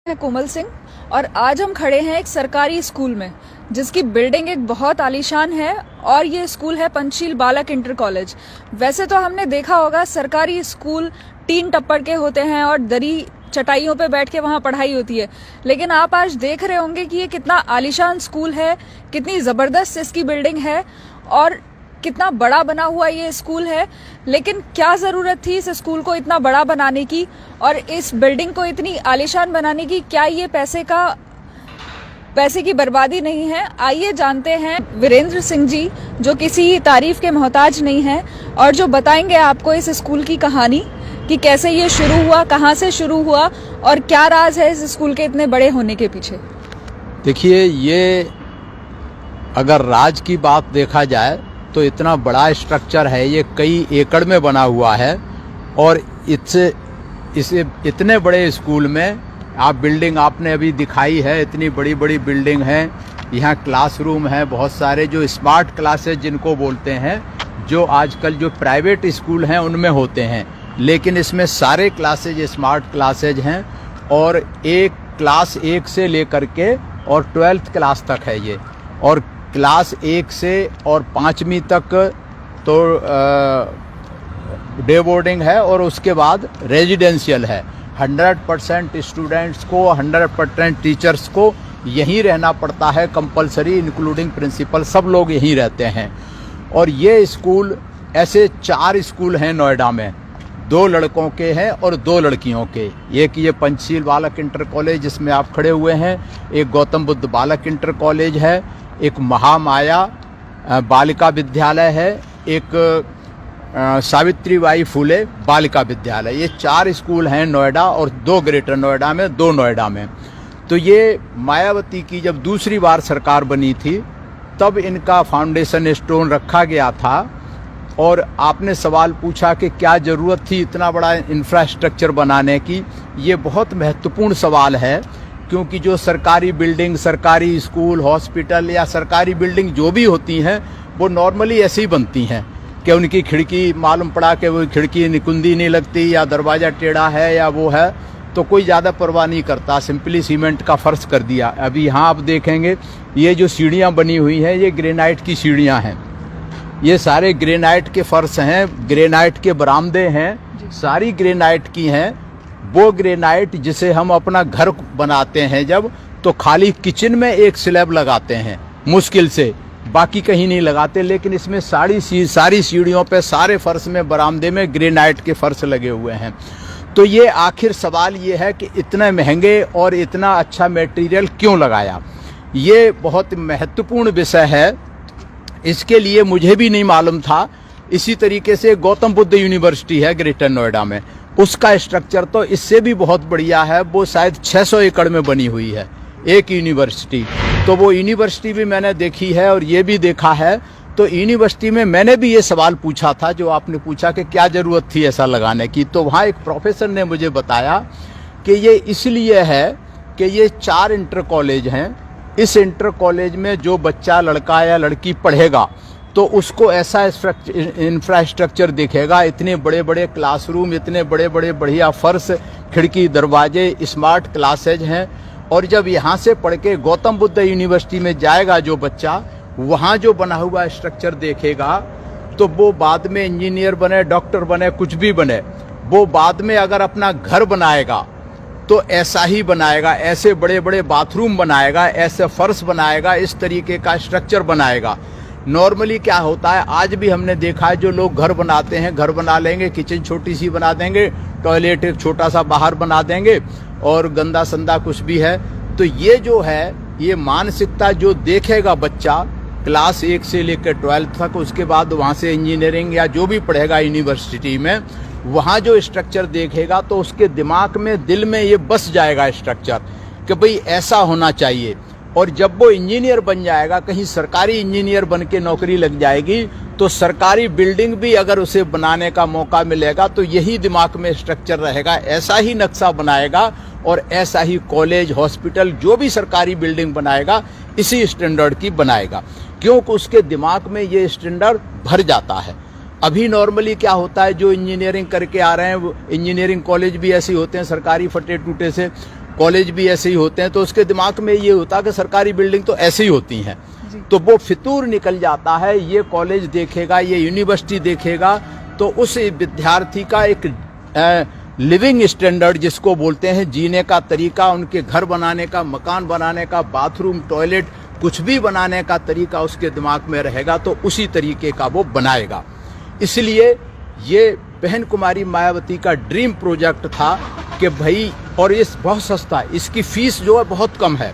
है कोमल सिंह और आज हम खड़े हैं एक सरकारी स्कूल में जिसकी बिल्डिंग एक बहुत आलीशान है और ये स्कूल है पंचशील बालक इंटर कॉलेज। वैसे तो हमने देखा होगा सरकारी स्कूल टीन टप्पड़ के होते हैं और दरी चटाइयों पे बैठ के वहाँ पढ़ाई होती है, लेकिन आप आज देख रहे होंगे कि ये कितना आलीशान स्कूल है, कितनी जबरदस्त इसकी बिल्डिंग है और कितना बड़ा बना हुआ ये स्कूल है। लेकिन क्या जरूरत थी इस स्कूल को इतना बड़ा बनाने की और इस बिल्डिंग को इतनी आलीशान बनाने की? क्या ये पैसे की बर्बादी नहीं है? आइए जानते हैं वीरेंद्र सिंह जी, जो किसी तारीफ के मोहताज नहीं है और जो बताएंगे आपको इस स्कूल की कहानी कि कैसे ये शुरू हुआ, कहाँ से शुरू हुआ और क्या राज है इस स्कूल के इतने बड़े होने के पीछे। देखिए, ये अगर राज की बात देखा जाए तो इतना बड़ा स्ट्रक्चर है, ये कई एकड़ में बना हुआ है और इसे इतने बड़े स्कूल में आप बिल्डिंग आपने अभी दिखाई है, इतनी बड़ी बड़ी बिल्डिंग है। यहाँ क्लासरूम है, बहुत सारे जो स्मार्ट क्लासेज जिनको बोलते हैं, जो आजकल जो प्राइवेट स्कूल हैं उनमें होते हैं, लेकिन इसमें सारे क्लासेज स्मार्ट क्लासेज हैं और एक क्लास 1 से लेकर के और 12th क्लास तक है ये। और क्लास 1 से और 5वीं तक तो डे बोर्डिंग है और उसके बाद रेजिडेंशियल है। 100% स्टूडेंट्स को, 100% टीचर्स को यहीं रहना पड़ता है, कंपलसरी, इंक्लूडिंग प्रिंसिपल, सब लोग यहीं रहते हैं। और ये स्कूल, ऐसे 4 स्कूल हैं नोएडा में, 2 लड़कों के हैं और 2 लड़कियों के। एक ये पंचशील बालक इंटर कॉलेज जिसमें आप खड़े हुए हैं, एक गौतम बुद्ध बालक इंटर कॉलेज है, एक महामाया बालिका विद्यालय है, एक सावित्रीबाई फुले बालिका विद्यालय। ये 4 स्कूल हैं नोएडा और 2 ग्रेटर नोएडा में, 2 नोएडा में। तो ये मायावती की जब दूसरी बार सरकार बनी थी तब इनका फाउंडेशन स्टोन रखा गया था। और आपने सवाल पूछा कि क्या ज़रूरत थी इतना बड़ा इंफ्रास्ट्रक्चर बनाने की। ये बहुत महत्वपूर्ण सवाल है, क्योंकि जो सरकारी बिल्डिंग, सरकारी स्कूल, हॉस्पिटल या सरकारी बिल्डिंग जो भी होती हैं वो नॉर्मली ऐसे ही बनती हैं कि उनकी खिड़की मालूम पड़ा कि वो खिड़की निकुंदी नहीं लगती या दरवाज़ा टेढ़ा है या वो है, तो कोई ज़्यादा परवाह नहीं करता, सिंपली सीमेंट का फर्श कर दिया। अभी यहाँ आप देखेंगे ये जो सीढ़ियाँ बनी हुई हैं ये ग्रेनाइट की सीढ़ियाँ हैं, ये सारे ग्रेनाइट के फर्श हैं, ग्रेनाइट के बरामदे हैं, सारी ग्रेनाइट की हैं। वो ग्रेनाइट जिसे हम अपना घर बनाते हैं जब, तो खाली किचन में एक स्लैब लगाते हैं मुश्किल से, बाकी कहीं नहीं लगाते। लेकिन इसमें सारी सीढ़ियों पे, सारे फर्श में, बरामदे में ग्रेनाइट के फर्श लगे हुए हैं। तो ये आखिर सवाल ये है कि इतने महंगे और इतना अच्छा मटेरियल क्यों लगाया। ये बहुत महत्वपूर्ण विषय है, इसके लिए मुझे भी नहीं मालूम था। इसी तरीके से गौतम बुद्ध यूनिवर्सिटी है ग्रेटर नोएडा में, उसका स्ट्रक्चर तो इससे भी बहुत बढ़िया है। वो शायद 600 एकड़ में बनी हुई है एक यूनिवर्सिटी। तो वो यूनिवर्सिटी भी मैंने देखी है और ये भी देखा है। तो यूनिवर्सिटी में मैंने भी ये सवाल पूछा था जो आपने पूछा कि क्या ज़रूरत थी ऐसा लगाने की। तो वहाँ एक प्रोफेसर ने मुझे बताया कि ये इसलिए है कि ये 4 इंटर कॉलेज हैं। इस इंटर कॉलेज में जो बच्चा, लड़का या लड़की पढ़ेगा तो उसको ऐसा इंफ्रास्ट्रक्चर दिखेगा, इतने बड़े बड़े क्लासरूम, इतने बड़े बड़े बढ़िया फर्श, खिड़की, दरवाजे, स्मार्ट क्लासेज हैं। और जब यहाँ से पढ़ के गौतम बुद्ध यूनिवर्सिटी में जाएगा जो बच्चा, वहाँ जो बना हुआ स्ट्रक्चर देखेगा तो वो बाद में इंजीनियर बने, डॉक्टर बने, कुछ भी बने, वो बाद में अगर अपना घर बनाएगा तो ऐसा ही बनाएगा, ऐसे बड़े बड़े बाथरूम बनाएगा, ऐसे फर्श बनाएगा, इस तरीके का स्ट्रक्चर बनाएगा। नॉर्मली क्या होता है, आज भी हमने देखा है, जो लोग घर बनाते हैं, घर बना लेंगे, किचन छोटी सी बना देंगे, टॉयलेट एक छोटा सा बाहर बना देंगे और गंदा संदा कुछ भी है। तो ये जो है, ये मानसिकता जो देखेगा बच्चा क्लास 1 से लेकर 12th तक, उसके बाद वहाँ से इंजीनियरिंग या जो भी पढ़ेगा यूनिवर्सिटी में, वहाँ जो स्ट्रक्चर देखेगा तो उसके दिमाग में, दिल में ये बस जाएगा स्ट्रक्चर कि भाई ऐसा होना चाहिए। और जब वो इंजीनियर बन जाएगा, कहीं सरकारी इंजीनियर बन के नौकरी लग जाएगी, तो सरकारी बिल्डिंग भी अगर उसे बनाने का मौका मिलेगा तो यही दिमाग में स्ट्रक्चर रहेगा, ऐसा ही नक्शा बनाएगा और ऐसा ही कॉलेज, हॉस्पिटल, जो भी सरकारी बिल्डिंग बनाएगा इसी स्टैंडर्ड की बनाएगा, क्योंकि उसके दिमाग में ये स्टैंडर्ड भर जाता है। अभी नॉर्मली क्या होता है, जो इंजीनियरिंग करके आ रहे हैं, इंजीनियरिंग कॉलेज भी ऐसे होते हैं सरकारी फटे टूटे से, कॉलेज भी ऐसे ही होते हैं, तो उसके दिमाग में ये होता है कि सरकारी बिल्डिंग तो ऐसे ही होती हैं, तो वो फितूर निकल जाता है। ये कॉलेज देखेगा, ये यूनिवर्सिटी देखेगा, तो उस विद्यार्थी का एक लिविंग स्टैंडर्ड जिसको बोलते हैं, जीने का तरीका, उनके घर बनाने का, मकान बनाने का, बाथरूम, टॉयलेट, कुछ भी बनाने का तरीका उसके दिमाग में रहेगा, तो उसी तरीके का वो बनाएगा। इसलिए ये बहन कुमारी मायावती का ड्रीम प्रोजेक्ट था कि भाई, और ये बहुत सस्ता है, इसकी फीस जो है बहुत कम है।